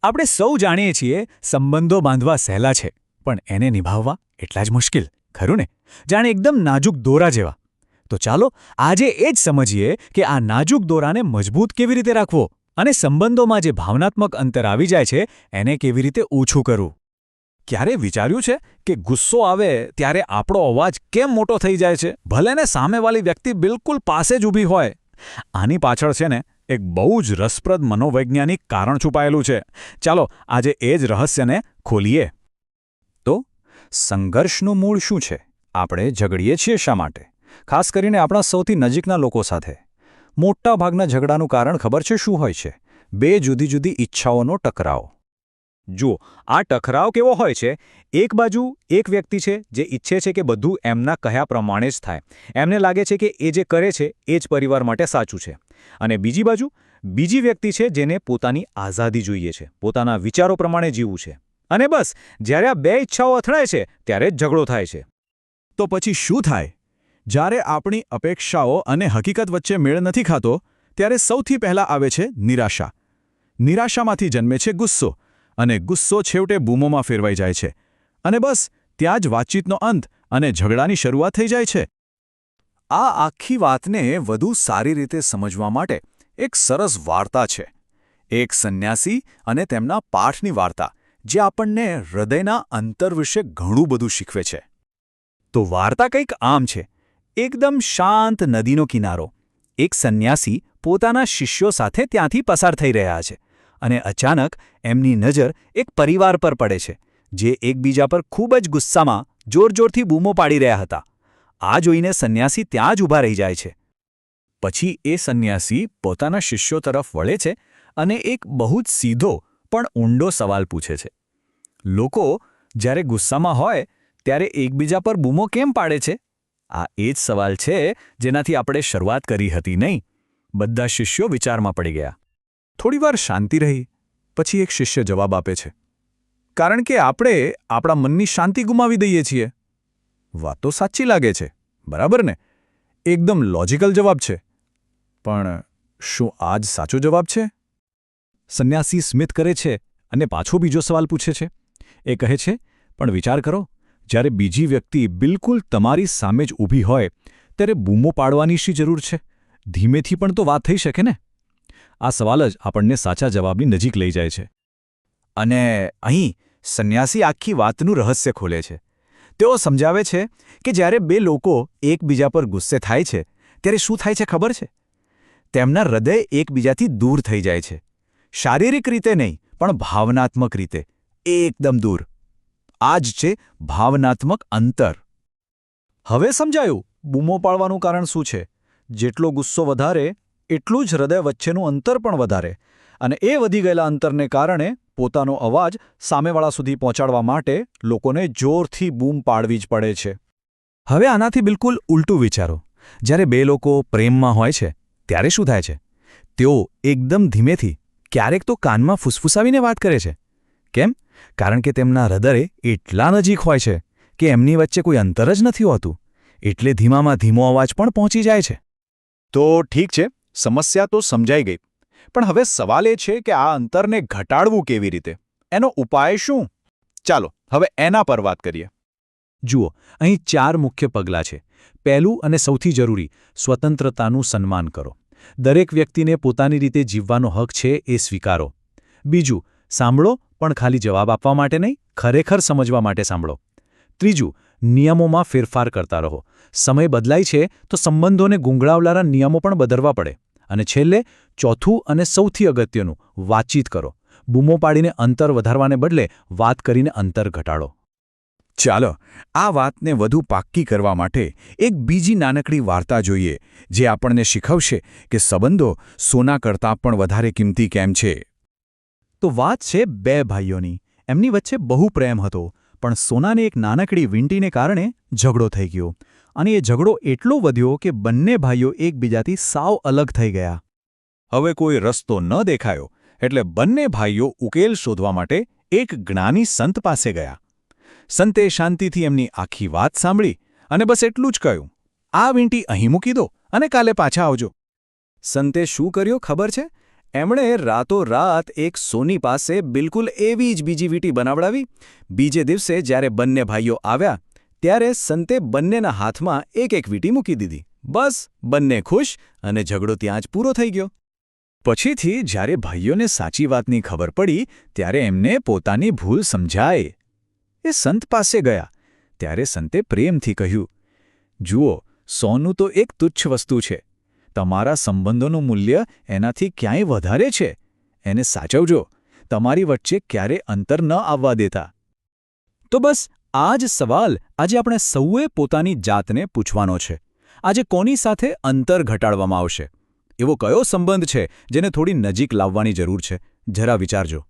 આપણે સૌ જાણીએ છીએ સંબંધો બાંધવા સહેલા છે પણ એને નિભાવવા એટલા જ મુશ્કેલ ખરું ને જાણે એકદમ નાજુક દોરા જેવા તો ચાલો આજે એ જ સમજીએ કે આ નાજુક દોરાને મજબૂત કેવી રીતે રાખવો અને સંબંધોમાં જે ભાવનાત્મક અંતર આવી જાય છે એને કેવી રીતે ઓછું કરવું. ક્યારે વિચાર્યું છે કે ગુસ્સો આવે ત્યારે આપણો અવાજ કેમ મોટો થઈ જાય છે ભલે ને સામેવાળી વ્યક્તિ બિલકુલ પાસે જ ઊભી હોય? આની પાછળ છે ને એક બહુ જ રસપ્રદ મનોવૈજ્ઞાનિક કારણ છુપાયેલું છે. ચાલો આજે એ જ રહસ્યને ખોલીએ. તો સંઘર્ષનું મૂળ શું છે? આપણે ઝઘડીએ છીએ શા માટે? ખાસ કરીને આપણા સૌથી નજીકના લોકો સાથે. મોટાભાગના ઝઘડાનું કારણ ખબર છે શું હોય છે? બે જુદી જુદી ઈચ્છાઓનો ટકરાવ. જુઓ, આ ટકરાવ કેવો હોય છે? એક બાજુ એક વ્યક્તિ છે જે ઈચ્છે છે કે બધું એમના કહ્યા પ્રમાણે જ થાય. એમને લાગે છે કે એ જે કરે છે એ જ પરિવાર માટે સાચું છે. અને બીજી બાજુ બીજી વ્યક્તિ છે જેને પોતાની આઝાદી જોઈએ છે, પોતાના વિચારો પ્રમાણે જીવવું છે. અને બસ જ્યારે આ બે ઈચ્છાઓ અથડાય છે ત્યારે જ ઝઘડો થાય છે. તો પછી શું થાય? જ્યારે આપણી અપેક્ષાઓ અને હકીકત વચ્ચે મેળ નથી ખાતો ત્યારે સૌથી પહેલાં આવે છે નિરાશા. નિરાશામાંથી જન્મે છે ગુસ્સો, અને ગુસ્સો છેવટે બૂમોમાં ફેરવાઈ જાય છે. અને બસ ત્યાં જ વાતચીતનો અંત અને ઝઘડાની શરૂઆત થઈ જાય છે. આ આખી વાતને વધુ સારી રીતે સમજવા માટે એક સરસ વાર્તા છે. એક સંન્યાસી અને તેમના પાઠની વાર્તા, જે આપણને હૃદયના અંતર વિશે ઘણું બધું શીખવે છે. તો વાર્તા કંઈક આમ છે. એકદમ શાંત નદીનો કિનારો. એક સંન્યાસી પોતાના શિષ્યો સાથે ત્યાંથી પસાર થઈ રહ્યા છે. અને અચાનક એમની નજર એક પરિવાર પર પડે છે, જે એકબીજા પર ખૂબ જ ગુસ્સામાં જોરજોરથી બૂમો પાડી રહ્યા હતા. આ જોઈને સંન્યાસી ત્યાં જ ઊભા રહી જાય છે. પછી એ સંન્યાસી પોતાના શિષ્યો તરફ વળે છે અને એક બહુ જ સીધો પણ ઊંડો સવાલ પૂછે છે. લોકો જ્યારે ગુસ્સામાં હોય ત્યારે એકબીજા પર બૂમો કેમ પાડે છે? આ એ જ સવાલ છે જેનાથી આપણે શરૂઆત કરી હતી, નહીં? બધા શિષ્યો વિચારમાં પડી ગયા. થોડીવાર શાંતિ રહી. પછી એક શિષ્ય જવાબ આપે છે, કારણ કે આપણે આપણા મનની શાંતિ ગુમાવી દઈએ છીએ. વાત તો સાચી લાગે છે, બરાબર ને? એકદમ લોજિકલ જવાબ છે. પણ શું આ જ સાચો જવાબ છે? સંન્યાસી સ્મિત કરે છે અને પાછો બીજો સવાલ પૂછે છે. એ કહે છે, પણ વિચાર કરો, જ્યારે બીજી વ્યક્તિ બિલકુલ તમારી સામે જ ઊભી હોય ત્યારે બૂમો પાડવાની શી જરૂર છે? ધીમેથી પણ તો વાત થઈ શકે ને? આ સવાલ જ આપણને સાચા જવાબની નજીક લઈ જાય છે. અને અહીં સંન્યાસી આખી વાતનું રહસ્ય ખોલે છે. તેઓ સમજાવે છે કે જ્યારે બે લોકો એકબીજા પર ગુસ્સે થાય છે ત્યારે શું થાય છે ખબર છે? તેમના હૃદય એકબીજાથી દૂર થઈ જાય છે. શારીરિક રીતે નહીં, પણ ભાવનાત્મક રીતે એકદમ દૂર. આ જ છે ભાવનાત્મક અંતર. હવે સમજાયું બૂમો પાડવાનું કારણ શું છે. જેટલો ગુસ્સો વધારે એટલું જ હૃદય વચ્ચેનું અંતર પણ વધારે. અને એ વધી ગયેલા અંતરને કારણે પોતાનો અવાજ સામેવાળા સુધી પહોંચાડવા માટે લોકોને જોરથી બૂમ પાડવી જ પડે છે. હવે આનાથી બિલકુલ ઉલટું વિચારો. જ્યારે બે લોકો પ્રેમમાં હોય છે ત્યારે શું થાય છે? તેઓ એકદમ ધીમેથી, ક્યારેક તો કાનમાં ફૂસફૂસાવીને વાત કરે છે. કેમ? કારણ કે તેમના હૃદય એટલા નજીક હોય છે કે એમની વચ્ચે કોઈ અંતર જ નથી હોતું. એટલે ધીમામાં ધીમો અવાજ પણ પહોંચી જાય છે. તો ઠીક છે, સમસ્યા તો સમજાઈ ગઈ. પણ હવે સવાલ એ છે કે આ અંતરને ઘટાડવું કેવી રીતે? એનો ઉપાય શું? ચાલો હવે એના પર વાત કરીએ. જુઓ, અહીં 4 મુખ્ય પગલાં છે. પહેલું અને સૌથી જરૂરી, સ્વતંત્રતાનું સન્માન કરો. દરેક વ્યક્તિને પોતાની રીતે જીવવાનો હક છે એ સ્વીકારો. બીજું, સાંભળો, પણ ખાલી જવાબ આપવા માટે નહીં, ખરેખર સમજવા માટે સાંભળો. ત્રીજું, નિયમોમાં ફેરફાર કરતા રહો. સમય બદલાય છે તો સંબંધોને ગુંગળાવનારા નિયમો પણ બદલવા પડે. અને છેલ્લે, ચોથું અને સૌથી અગત્યનું, વાતચીત કરો. બૂમો પાડીને અંતર વધારવાને બદલે વાત કરીને અંતર ઘટાડો. ચાલો આ વાતને વધુ પાક્કી કરવા માટે એક બીજી નાનકડી વાર્તા જોઈએ, જે આપણને શીખવશે કે સંબંધો સોના કરતાં પણ વધારે કિંમતી કેમ છે. તો વાત છે 2 ભાઈઓની. એમની વચ્ચે બહુ પ્રેમ હતો, પણ સોનાની એક નાનકડી વીંટીને કારણે ઝઘડો થઈ ગયો. અને એ ઝઘડો એટલો વધ્યો કે બંને ભાઈઓ એકબીજાથી સાવ અલગ થઈ ગયા. હવે કોઈ રસ્તો ન દેખાયો એટલે બંને ભાઈઓ ઉકેલ શોધવા માટે એક જ્ઞાની સંત પાસે ગયા. સંતે શાંતિથી એમની આખી વાત સાંભળી અને બસ એટલું જ કહ્યું, આ વીંટી અહીં મૂકી દો અને કાલે પાછા આવજો. સંતે શું કર્યું ખબર છે? એમણે રાતોરાત એક સોની પાસે બિલકુલ એવી જ બીજી વીંટી બનાવડાવી. બીજે દિવસે જ્યારે બંને ભાઈઓ આવ્યા ત્યારે સંતે બંનેના હાથમાં એક એક વીંટી મૂકી દીધી. બસ બંને ખુશ અને ઝઘડો ત્યાં જ પૂરો થઈ ગયો. પછીથી જ્યારે ભાઈઓને સાચી વાતની ખબર પડી ત્યારે એમને પોતાની ભૂલ સમજાઈ. એ સંત પાસે ગયા ત્યારે સંતે પ્રેમથી કહ્યું, જુઓ, સોનું તો એક તુચ્છ વસ્તુ છે. તમારા સંબંધોનું મૂલ્ય એનાથી ક્યાંય વધારે છે. એને સાચવજો. તમારી વચ્ચે ક્યારે અંતર ન આવવા દેતા. તો બસ આ જ સવાલ આજે આપણે સૌએ પોતાની જાતને પૂછવાનો છે. આજે કોની સાથે અંતર ઘટાડવામાં આવશે? એવો કયો સંબંધ છે જેને થોડી નજીક લાવવાની જરૂર છે? જરા વિચારજો.